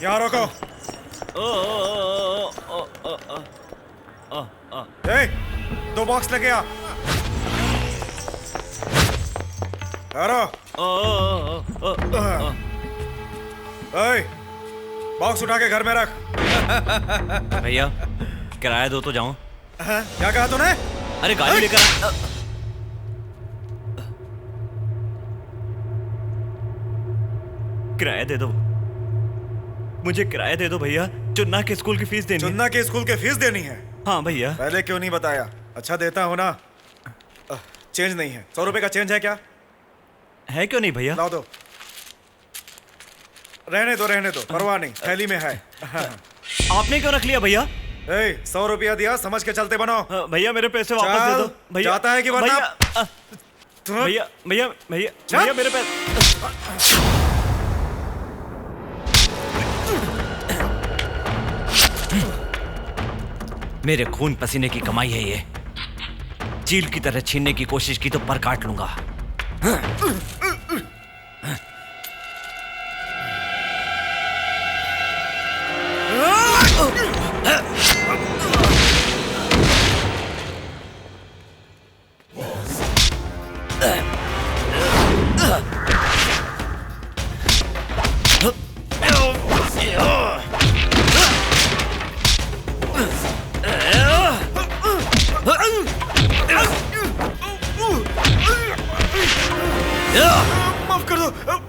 यहाँ रोको। ओ ओ ओ ओ ओ ओ ओ ए, 2 बॉक्स लेके आ। यारो, ए, बॉक्स उठा के घर में रख। भैया किराया दो तो जाऊं। क्या कहा तूने? अरे गाड़ी लेकर किराया दे दो, मुझे किराया दे दो भैया। चुन्ना के स्कूल की फीस देनी है। चुन्ना के स्कूल की फीस देनी है? हाँ भैया। पहले क्यों नहीं बताया? अच्छा देता हो ना। चेंज नहीं है। 100 रुपए का चेंज है क्या? है क्यों नहीं भैया? लाओ दो। रहने दो, परवाह नहीं, थैली में है। आपने क्यों रख लिया भैया? 100 रुपया दिया, समझ के चलते बनो। भैया मेरे पैसे वापस दे दो भैया। जाता है कि वरना? भैया भैया भैया भैया मेरे पैसे। मेरे खून पसीने की कमाई है ये। चील की तरह छीनने की कोशिश की तो पर काट लूंगा।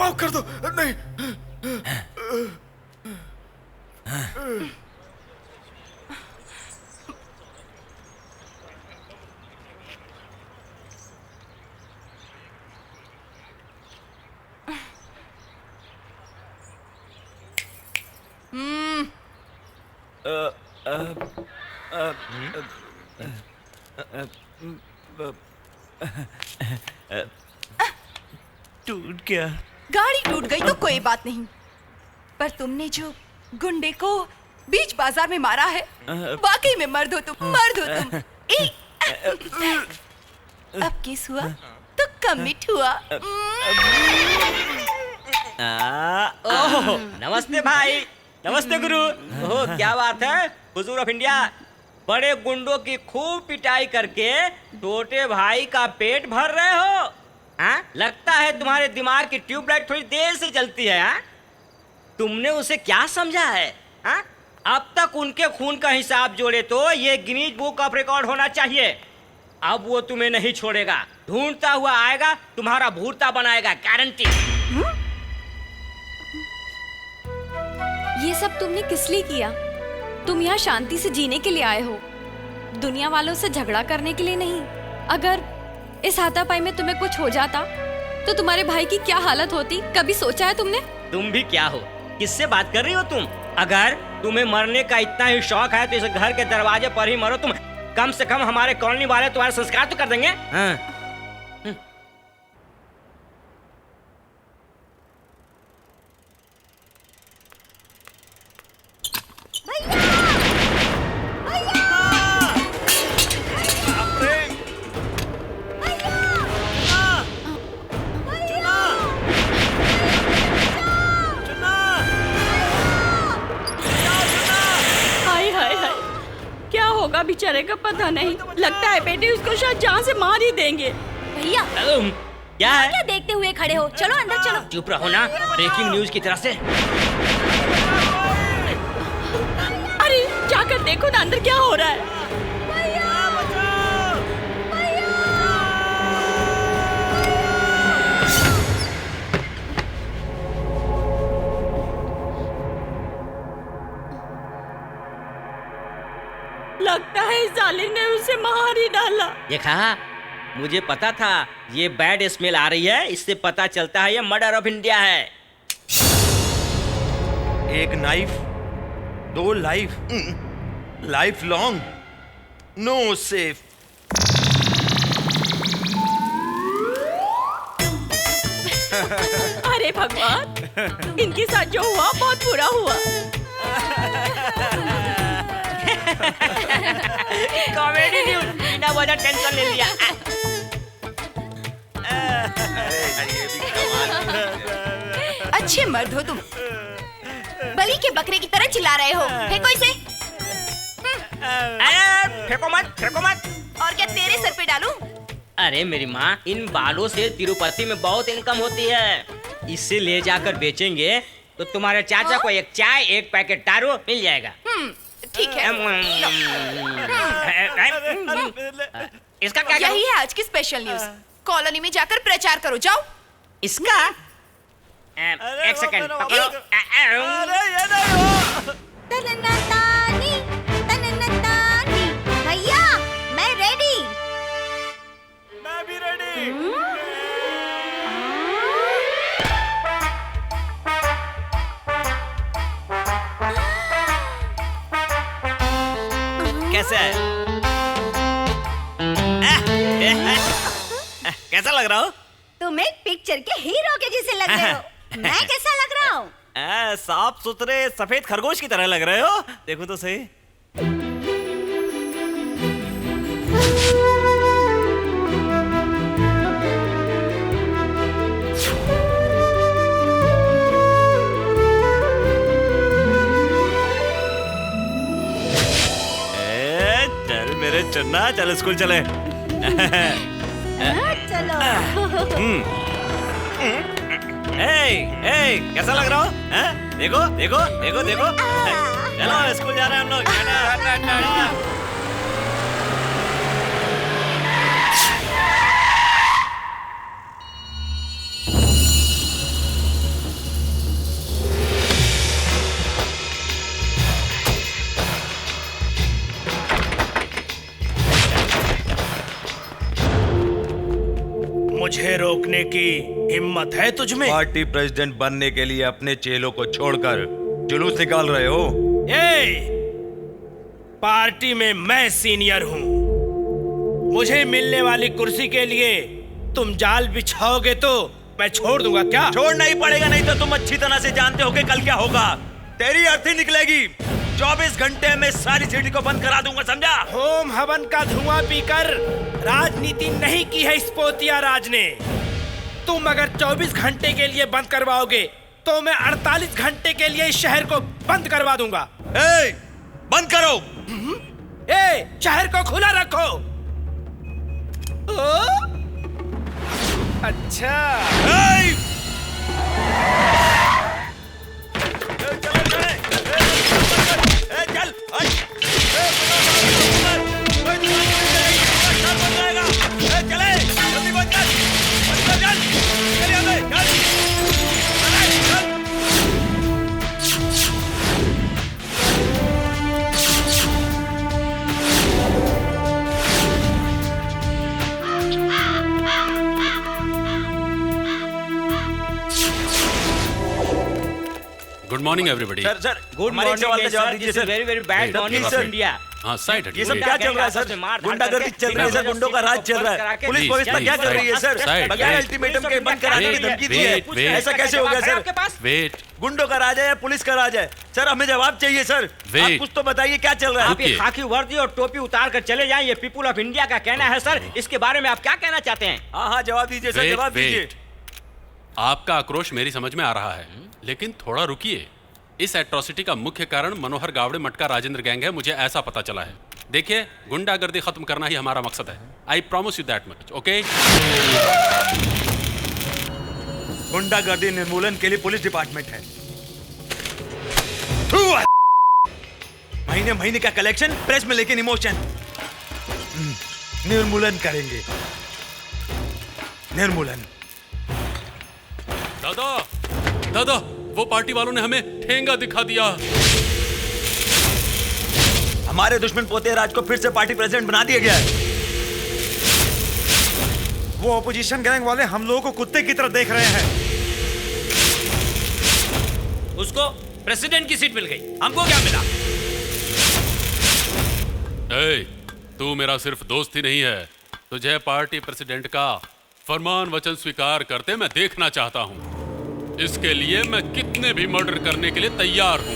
माफ कर दो, नहीं। टूट गया। गाड़ी टूट गई तो कोई बात नहीं, पर तुमने जो गुंडे को बीच बाजार में मारा है, वाकई में मर्द हो तुम, मर्द हो तुम। अब किस हुआ तो कमिट हुआ। ओह, नमस्ते भाई। नमस्ते गुरु। ओह क्या बात है, हुजूर ऑफ इंडिया। बड़े गुंडों की खूब पिटाई करके छोटे भाई का पेट भर रहे हो? हाँ? लगता है तुम्हारे दिमाग की ट्यूबलाइट थोड़ी देर से चलती है। हाँ? तुमने उसे क्या समझा है? हाँ? अब तक उनके खून का हिसाब जोड़े तो ये गिनीज बुक ऑफ रिकॉर्ड होना चाहिए। अब वो तुम्हें नहीं छोड़ेगा, ढूंढता हुआ आएगा, तुम्हारा भूरता बनाएगा, गारंटी। ये सब तुमने किस लिए किया? तुम यहाँ शांति से जीने के लिए आए हो, दुनिया वालों से झगड़ा करने के लिए नहीं। अगर इस हाथापाई में तुम्हें कुछ हो जाता तो तुम्हारे भाई की क्या हालत होती, कभी सोचा है तुमने? तुम भी क्या हो, किससे बात कर रही हो तुम? अगर तुम्हें मरने का इतना ही शौक है तो इस घर के दरवाजे पर ही मरो। तुम कम से कम हमारे कॉलोनी वाले तुम्हारे संस्कार तो कर देंगे। हाँ। होगा बेचारे का पता नहीं। लगता है बेटे उसको शायद जान से मार ही देंगे। भैया क्या है? क्या देखते हुए खड़े हो, चलो अंदर चलो। चुप रहो ना, ब्रेकिंग न्यूज की तरह से। अरे जाकर देखो ना अंदर क्या हो रहा है। लगता है जालिम ने उसे मार ही डाला। देखा, मुझे पता था ये बैड स्मेल आ रही है, इससे पता चलता है ये मर्डर ऑफ इंडिया है। एक knife, 2 life, life long, no safe. अरे भगवान, इनके साथ जो हुआ बहुत बुरा हुआ। कॉमेडी न्यूज, बिना वजह टेंशन ले लिया। अच्छे मर्द हो तुम। बलि के बकरे की तरह चिल्ला रहे हो? फेंको इसे। फेंको मत, फेंको मत। और क्या तेरे सर पे डालूं? अरे मेरी माँ, इन बालों से तिरुपति में बहुत इनकम होती है। इसे ले जाकर बेचेंगे तो तुम्हारे चाचा को एक चाय, एक पैकेट दारू मिल जाएगा। ठीक है। इसका क्या यही है आज की स्पेशल न्यूज। कॉलोनी में जाकर प्रचार करो, जाओ। इसका एक सेकंड पकड़ो। भैया मैं रेडी। मैं भी रेडी। कैसे है? कैसा लग रहा हो? तुम एक पिक्चर के हीरो के जैसे लग रहे हो। मैं कैसा लग रहा हूँ? साफ सुथरे सफेद खरगोश की तरह लग रहे हो। देखो तो सही। चल मेरे चन्ना, चल स्कूल चले। चलो। कैसा लग रहा हो? देखो देखो देखो देखो। चलो स्कूल जा रहे हैं हम लोग। मुझे रोकने की हिम्मत है तुझ में? पार्टी प्रेसिडेंट बनने के लिए अपने चेलों को छोड़कर जुलूस निकाल रहे हो? पार्टी में मैं सीनियर हूँ। मुझे मिलने वाली कुर्सी के लिए तुम जाल बिछाओगे तो मैं छोड़ दूंगा क्या? छोड़ना ही पड़ेगा, नहीं तो तुम अच्छी तरह से जानते हो कि कल क्या होगा। तेरी अर्थी निकलेगी। 24 घंटे में सारी सिटी को बंद करा दूंगा, समझा? होम हवन का धुआं पीकर राजनीति नहीं की है इस पोतिया राज ने। तुम अगर 24 घंटे के लिए बंद करवाओगे तो मैं 48 घंटे के लिए इस शहर को बंद करवा दूंगा। बंद करो। शहर को खुला रखो। अच्छा। Good morning everybody. Sir good morning sir. This is very very bad morning of India. हाँ साइड ये सब क्या चल रहा है सर? गुंडागर्दी चल रही है सर, गुंडों का राज चल रहा है। पुलिस व्यवस्था क्या कर रही है सर? बगैर अल्टीमेटम के बंद कराने की धमकी दी है। ऐसा कैसे हो गया सर? वेट। गुंडों का राज है या पुलिस का राज है? सर हमें जवाब चाहिए सर। आप कुछ तो बताइए क्या चल रहा है? आप ये खाकी वर्दी और टोपी उतार कर चले जाएं, ये पीपुल ऑफ इंडिया का कहना है सर। इसके बारे में आप क्या कहना चाहते हैं? हाँ जवाब दीजिए सर, जवाब दीजिए। आपका आक्रोश मेरी समझ में आ रहा है, लेकिन थोड़ा रुकिए। इस एट्रोसिटी का मुख्य कारण मनोहर गावड़े मटका राजेंद्र गैंग है, मुझे ऐसा पता चला है। देखिए, गुंडागर्दी खत्म करना ही हमारा मकसद है। I promise you that much, okay? गुंडागर्दी निर्मूलन के लिए पुलिस डिपार्टमेंट है। महीने महीने का कलेक्शन, प्रेस में लेकिन इमोशन। निर्मूलन करेंगे, निर्मूलन। दादा, दादा, वो पार्टी वालों ने हमें ठेंगा दिखा दिया। हमारे दुश्मन पोते राज को फिर से पार्टी प्रेसिडेंट बना दिया गया है। वो ऑपोजिशन गैंग वाले हम लोगों को कुत्ते की तरह देख रहे हैं। उसको प्रेसिडेंट की सीट मिल गई, हमको क्या मिला? तू मेरा सिर्फ दोस्त ही नहीं है, तुझे पार्टी प्रेसिडेंट का फरमान वचन स्वीकार करते मैं देखना चाहता हूं। इसके लिए मैं कितने भी मर्डर करने के लिए तैयार हूं।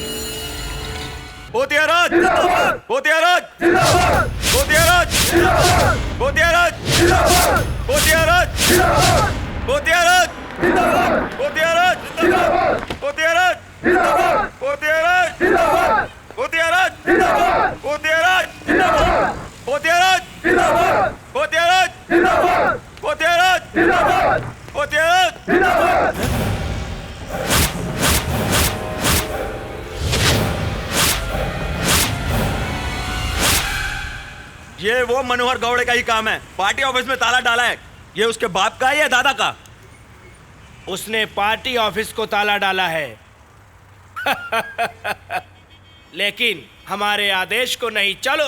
पोतियाराज जिंदाबाद! पोतियाराज जिंदाबाद! पोतियाराज जिंदाबाद! पोतियाराज जिंदाबाद! पोतियाराज जिंदाबाद! पोतियाराज जिंदाबाद! पोतियाराज जिंदाबाद! पोतियाराज ये वो मनोहर गौड़े का ही काम है। पार्टी ऑफिस में ताला डाला है, ये उसके बाप का है या दादा का? उसने पार्टी ऑफिस को ताला डाला है लेकिन हमारे आदेश को नहीं। चलो।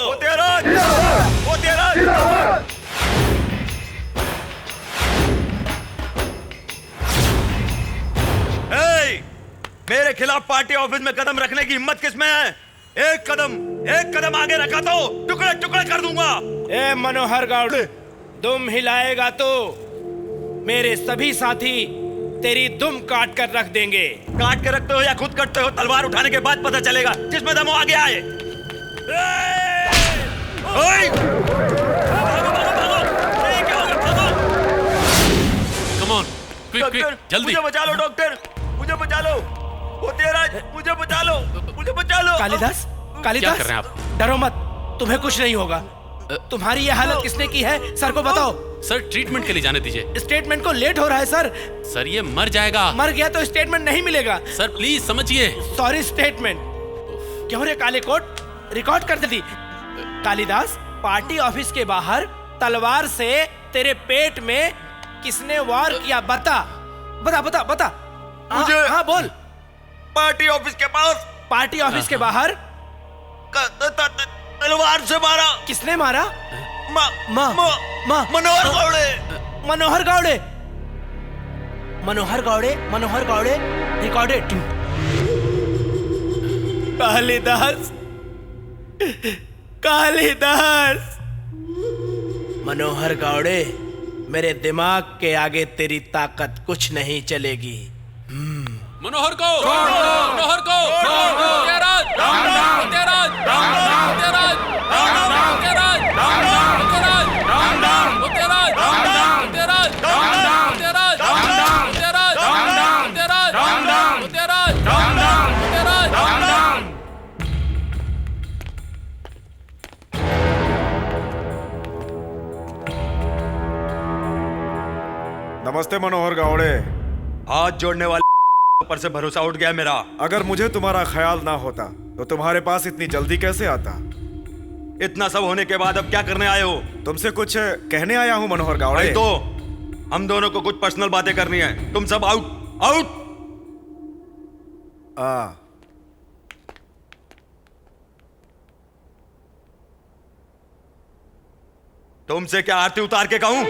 मेरे खिलाफ पार्टी ऑफिस में कदम रखने की हिम्मत किसमें है? एक कदम आगे रखा तो टुकड़े टुकड़े कर दूंगा। ए मनोहर गौड़े, दुम हिलाएगा तो मेरे सभी साथी तेरी दुम काट कर रख देंगे। काट के रखते हो या खुद कटते हो? तलवार उठाने के बाद पता चलेगा, जिसमें दम हो आगे आए। कम ऑन, क्विक जल्दी। मुझे बचा लो डॉक्टर, मुझे बचा लो। मुझे बचा लो, मुझे बचा लो। कालिदास, क्या कर रहे हैं आप? डरो मत, तुम्हें कुछ नहीं होगा। तुम्हारी ये हालत किसने की है? सर को बताओ। सर ट्रीटमेंट के लिए जाने दीजिए। स्टेटमेंट को लेट हो रहा है सर। सर ये मर जाएगा। मर गया तो स्टेटमेंट नहीं मिलेगा। सर प्लीज समझिए। Sorry statement. क्यों रे काले कोट, रिकॉर्ड कर देती। कालिदास, पार्टी ऑफिस के बाहर तलवार से तेरे पेट में किसने वार किया? बता बता बता बता। मुझे हाँ बोल। पार्टी ऑफिस के पास। पार्टी ऑफिस के बाहर तलवार से मारा। किसने मारा? मनोहर गौड़े। मनोहर गौड़े, मनोहर गौड़े, मनोहर गौड़े। रिकॉर्डेड। कालिदास, कालिदास। मनोहर गौड़े, मेरे दिमाग के आगे तेरी ताकत कुछ नहीं चलेगी। मनोहर को, मनोहर को, तेराज, तेराज, तेराज, तेराज, तेराज, नमस्ते मनोहर गौड़े। हाथ जोड़ने वाले पर से भरोसा उठ गया मेरा। अगर मुझे तुम्हारा ख्याल ना होता तो तुम्हारे पास इतनी जल्दी कैसे आता? इतना सब होने के बाद अब क्या करने आए हो? तुमसे कुछ कहने आया हूँ मनोहर गौड़े। तो हम दोनों को कुछ पर्सनल बातें करनी है। तुम सब आउट, आउट। तुमसे क्या आरती उतार के कहूं?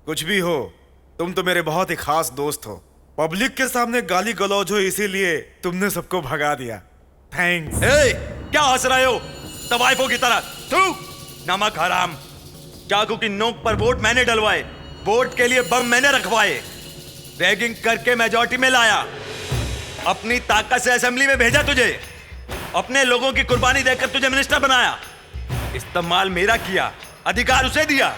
कुछ भी हो, तुम तो मेरे बहुत ही खास दोस्त हो। पब्लिक के सामने गाली गलौज हो इसीलिए तुमने सबको भगा दिया। थैंक्स। क्या हंस रहे हो तवाइफों की तरह? तू नमक हराम। चाकू की नोक पर वोट मैंने डलवाए, वोट के लिए बम मैंने रखवाए, रैगिंग करके मेजॉरिटी में लाया, अपनी ताकत से असेंबली में भेजा तुझे, अपने लोगों की कुर्बानी देकर तुझे मिनिस्टर बनाया। इस्तेमाल मेरा किया, अधिकार उसे दिया।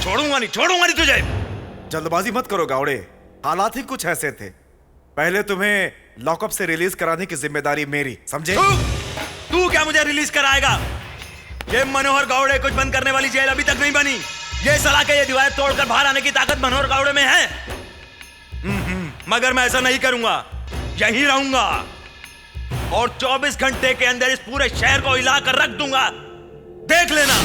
छोड़ूंगा नहीं तुझे। जल्दबाजी मत करो गौड़े, हालात ही कुछ ऐसे थे। पहले तुम्हें लॉकअप से रिलीज कराने की जिम्मेदारी मेरी, समझे? तू क्या मुझे रिलीज कराएगा? ये मनोहर गौड़े कुछ बंद करने वाली जेल अभी तक नहीं बनी। ये सलाह के ये दीवार तोड़कर बाहर आने की ताकत मनोहर गौड़े में है। मगर मैं ऐसा नहीं करूंगा, यहीं रहूंगा और 24 घंटे के अंदर इस पूरे शहर को हिला कर रख दूंगा। देख लेना।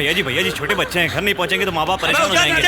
भैया जी छोटे बच्चे हैं, घर नहीं पहुंचेंगे तो माँ बाप परेशान हो जाएंगे।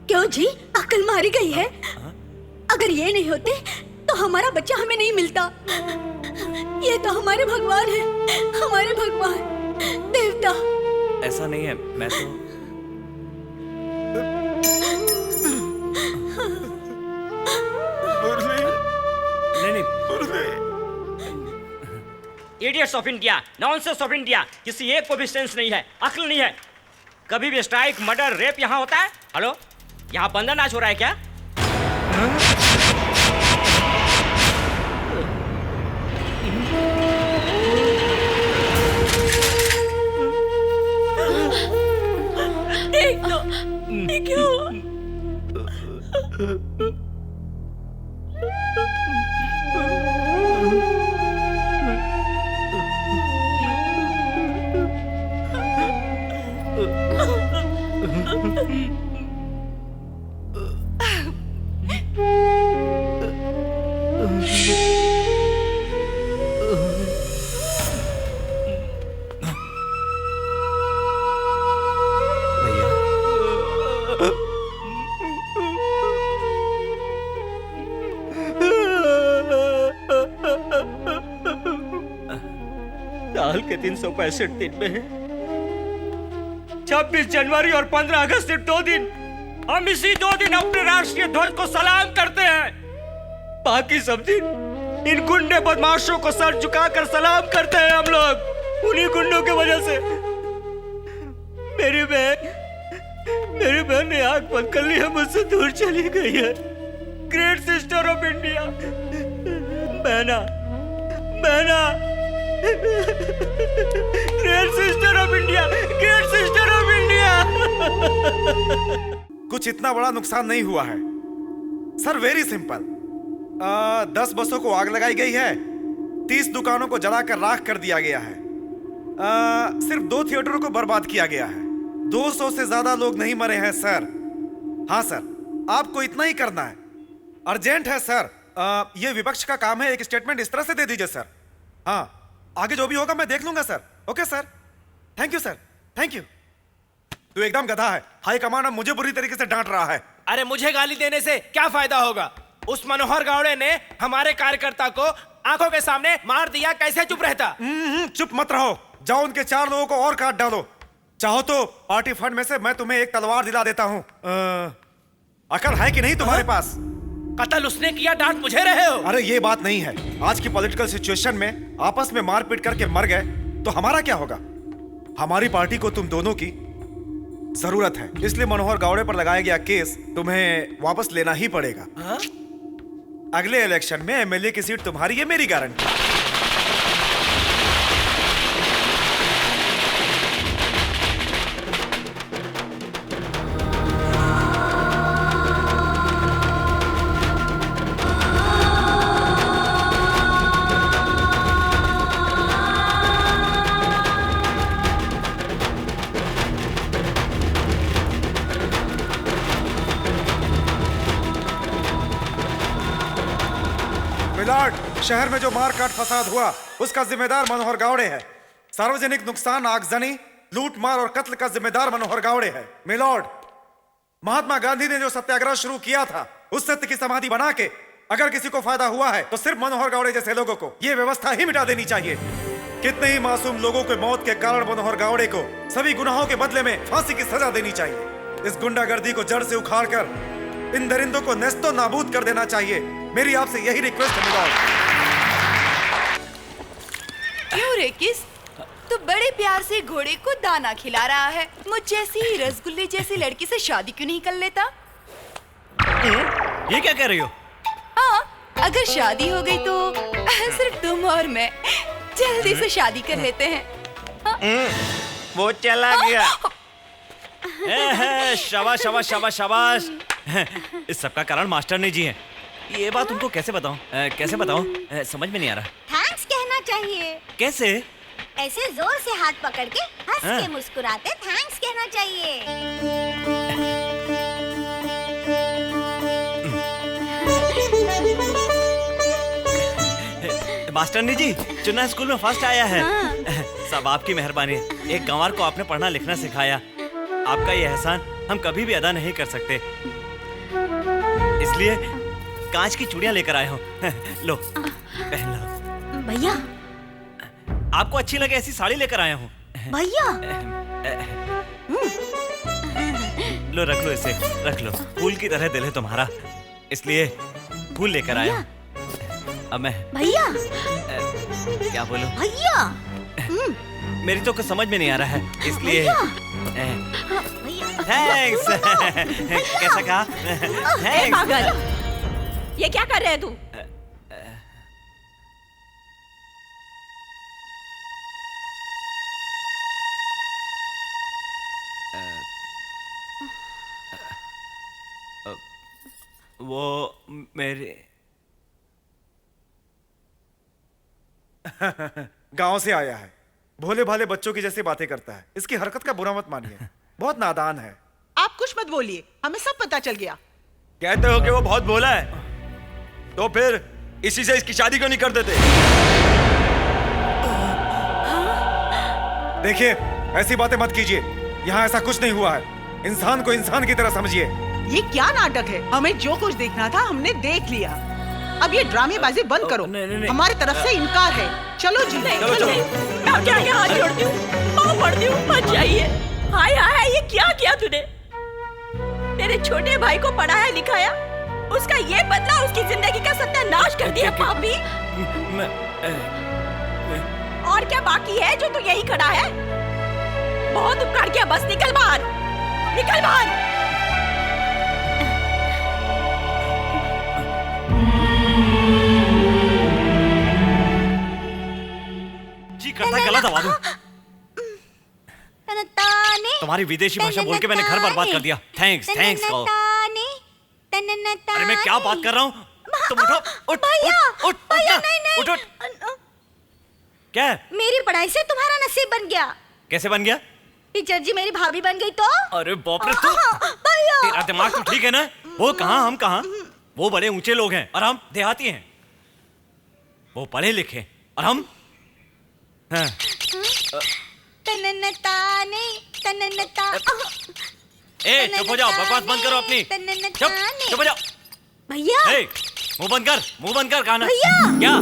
क्यों जी, अकल मारी गई है? अगर ये नहीं होते तो हमारा बच्चा हमें नहीं मिलता। ये तो हमारे भगवान है, हमारे भगवान, देवता। ऐसा नहीं है, मैं तो idiots of India, nonsense of India, किसी एक को भी सेंस नहीं है, अक्ल नहीं है। कभी भी स्ट्राइक, मर्डर, रेप यहाँ होता है? हेलो, यहाँ बंदा नाच हो रहा है क्या? एक तो क्यों? साल के 365 दिन में 26 जनवरी और 15 अगस्त सिर्फ 2 दिन, हम इसी 2 दिन अपने राष्ट्रीय ध्वज को सलाम करते हैं। बाकी सब दिन इन गुंडे बदमाशों को सर झुकाकर सलाम करते हैं हम लोग। उन्हीं गुंडों की वजह से मेरी बहन ने आंख बंद कर ली है, मुझसे दूर चली गई है। ग्रेट सिस्टर ऑफ इंडिया, बहना great sister of India, great sister of India. कुछ इतना बड़ा नुकसान नहीं हुआ है सर, वेरी सिंपल। 10 बसों को आग लगाई गई है, 30 दुकानों को जलाकर राख कर दिया गया है, सिर्फ 2 थिएटरों को बर्बाद किया गया है। 200 से ज्यादा लोग नहीं मरे हैं सर। हाँ सर, आपको इतना ही करना है, अर्जेंट है सर। ये विपक्ष का काम है, एक स्टेटमेंट इस तरह से दे दीजिए सर। हाँ, आगे जो भी होगा मैं देख लूंगा sir. Okay sir, thank you sir, thank you. तू एकदम गधा है, हाई कमांड मुझे बुरी तरीके से डांट रहा है। अरे मुझे गाली देने से क्या फायदा होगा? उस मनोहर गावड़े ने हमारे कार्यकर्ता को आंखों के सामने मार दिया, कैसे चुप रहता? चुप मत रहो, जाओ उनके 4 लोगों को और काट डालो। चाहो तो पार्टी फंड में से मैं तुम्हें एक तलवार दिला देता हूँ। अकल है कि नहीं तुम्हारे पास? कत्ल उसने किया, डांट मुझे रहे हो? अरे ये बात नहीं है, आज की पॉलिटिकल सिचुएशन में आपस में मारपीट करके मर गए तो हमारा क्या होगा? हमारी पार्टी को तुम दोनों की जरूरत है, इसलिए मनोहर गावड़े पर लगाया गया केस तुम्हें वापस लेना ही पड़ेगा। अगले इलेक्शन में एमएलए की सीट तुम्हारी है, मेरी गारंटी। शहर में जो मारकाट फसाद हुआ उसका जिम्मेदार मनोहर गावड़े है। सार्वजनिक नुकसान, आगजनी, लूट मार और कत्ल का जिम्मेदार मनोहर गावड़े है। मिलॉर्ड, महात्मा गांधी ने जो सत्याग्रह शुरू किया था उस सत्य की समाधि बना के अगर किसी को फायदा हुआ है तो सिर्फ मनोहर गावड़े जैसे लोगों को ये व्यवस्था ही मिटा देनी चाहिए। कितने ही मासूम लोगों के मौत के कारण मनोहर गावड़े को सभी गुनाहों के बदले में फांसी की सजा देनी चाहिए। इस गुंडागर्दी को जड़ से उखाड़कर इन दरिंदों को नेस्तो नाबूद कर देना चाहिए। मेरी आपसे यही रिक्वेस्ट है मिलॉर्ड। क्यों रेकिस, तू बड़े प्यार से घोड़े को दाना खिला रहा है, मुझ जैसी रसगुल्ले जैसी लड़की से शादी क्यों नहीं कर लेता? ये क्या कह रही हो? हाँ, अगर शादी हो गई तो सिर्फ तुम और मैं जल्दी से शादी कर लेते हैं। वो चला गया। शाबाश शाबाश शाबाश शाबाश। इस सबका कारण मास्टरनी जी हैं। ये बात उनको कैसे बताऊं? समझ में नहीं आ रहा। थैंक्स कहना चाहिए। कैसे? ऐसे जोर से हाथ पकड़ के हंस के मुस्कुराते थैंक्स कहना चाहिए। मास्टरनी जी, चुन्ना स्कूल में फर्स्ट आया है। सब आपकी मेहरबानी है। एक गंवार को आपने पढ़ना लिखना सिखाया। आपका ये एहसान हम कभी भी अदा नहीं कर सकते। इसलिए कांच की चूड़ियां लेकर आया हूँ। लो पहन लो। भैया, आपको अच्छी लगे ऐसी साड़ी लेकर आया हूँ। भैया लो रख लो, इसे रख लो। फूल की तरह दिल है तुम्हारा, इसलिए फूल लेकर आया हूँ। अब मैं भैया क्या बोलूं? भैया मेरी तो कुछ समझ में नहीं आ रहा है, इसलिए भैया थैंक्स। कैसा कहा? थैंक्स। पागल, ये क्या कर रहे है तू? वो मेरे गांव से आया है, भोले भाले बच्चों की जैसी बातें करता है। इसकी हरकत का बुरा मत मानिए, बहुत नादान है। आप कुछ मत बोलिए, हमें सब पता चल गया। कहते हो कि वो बहुत भोला है, तो फिर इसी से इसकी शादी क्यों नहीं कर देते? देखिए, ऐसी बातें मत कीजिए। यहाँ ऐसा कुछ नहीं हुआ है। इंसान को इंसान की तरह समझिए। ये क्या नाटक है? हमें जो कुछ देखना था हमने देख लिया। अब ये ड्रामेबाजी बंद करो। नहीं। हमारी तरफ से इनकार है। चलो जी। चलो। मैं क्या हाथ जोड़ती हूँ, पाँव पड़ती हूँ, मत जाइए। हाय हाय, ये क्या किया तूने? तेरे छोटे भाई को पढ़ाया लिखाया, उसका ये बदला, उसकी जिंदगी का सत्यानाश कर दिया पापी। और क्या बाकी है जो तू यही खड़ा है? बहुत उपकार किया, बस निकल बाहर, निकल बाहर। जी करता गला दबा दूं। तुम्हारी विदेशी भाषा बोल के मैंने घर बर्बाद कर दिया। थैंक्स कहो। अरे मैं क्या बात कर रहा हूँ? तुम उठो, उठ। क्या? मेरी पढ़ाई से तुम्हारा नसीब बन गया। कैसे बन गया? टीचर जी मेरी भाभी बन गई तो? अरे बाप रे, तू तेरा दिमाग तो ठीक है ना? वो कहाँ, हम कहाँ? वो बड़े ऊंचे लोग हैं और हम देहाती हैं। वो पढ़े लिखे और हम हाँ। चुप हो जाओ, बकवास बंद करो अपनी। चुप हो जाओ। भैया मुंह बंद कर खाना। भैया क्या?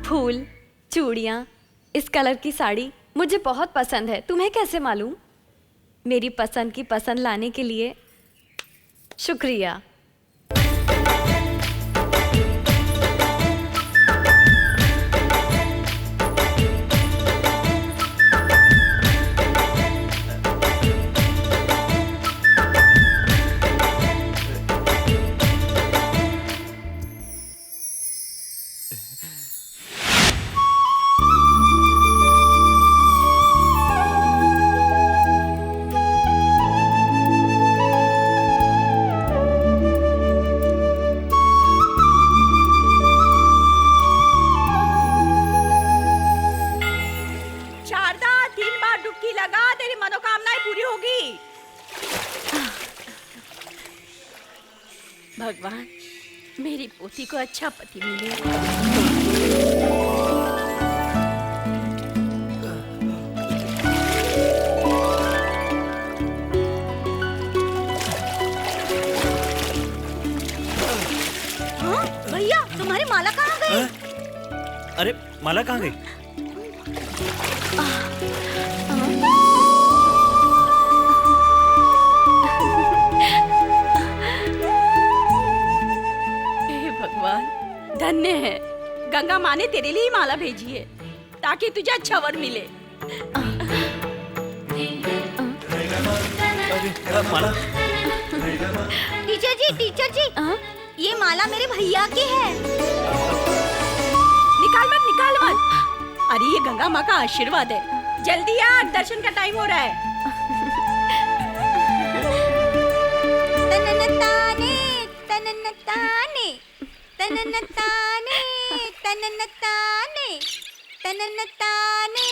फूल, चूड़ियाँ, इस कलर की साड़ी मुझे बहुत पसंद है। तुम्हें कैसे मालूम? मेरी पसंद की पसंद लाने के लिए शुक्रिया। भगवान, मेरी पोती को अच्छा पति मिले। भैया तुम्हारी माला कहाँ गई? अरे माला कहाँ गई? गंगा माँ ने तेरे लिए ही माला भेजी है ताकि तुझे अच्छा वर मिले। माला। टीचर जी ये माला मेरे भैया की है। निकाल मत। अरे ये गंगा माँ का आशीर्वाद है। जल्दी आ, दर्शन का टाइम हो रहा है। तननताने तननताने तननताने तननताने तननताने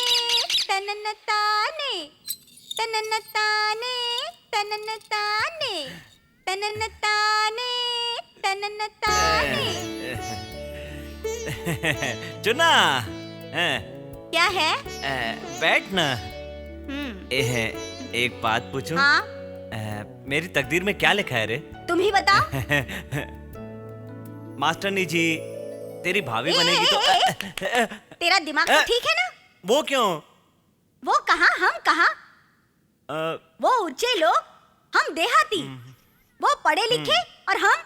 तननताने तननताने तननताने तननताने तननताने। चुना। क्या है? बैठ ना। एक बात पूछूं? हाँ? मेरी तकदीर में क्या लिखा है रे? तुम ही बताओ। मास्टरनी जी, तेरी भाभी बनेगी तो तेरा दिमाग तो ठीक है ना? वो क्यों? वो कहाँ हम कहाँ? वो ऊंचे लोग, हम देहाती। वो पढ़े लिखे और हम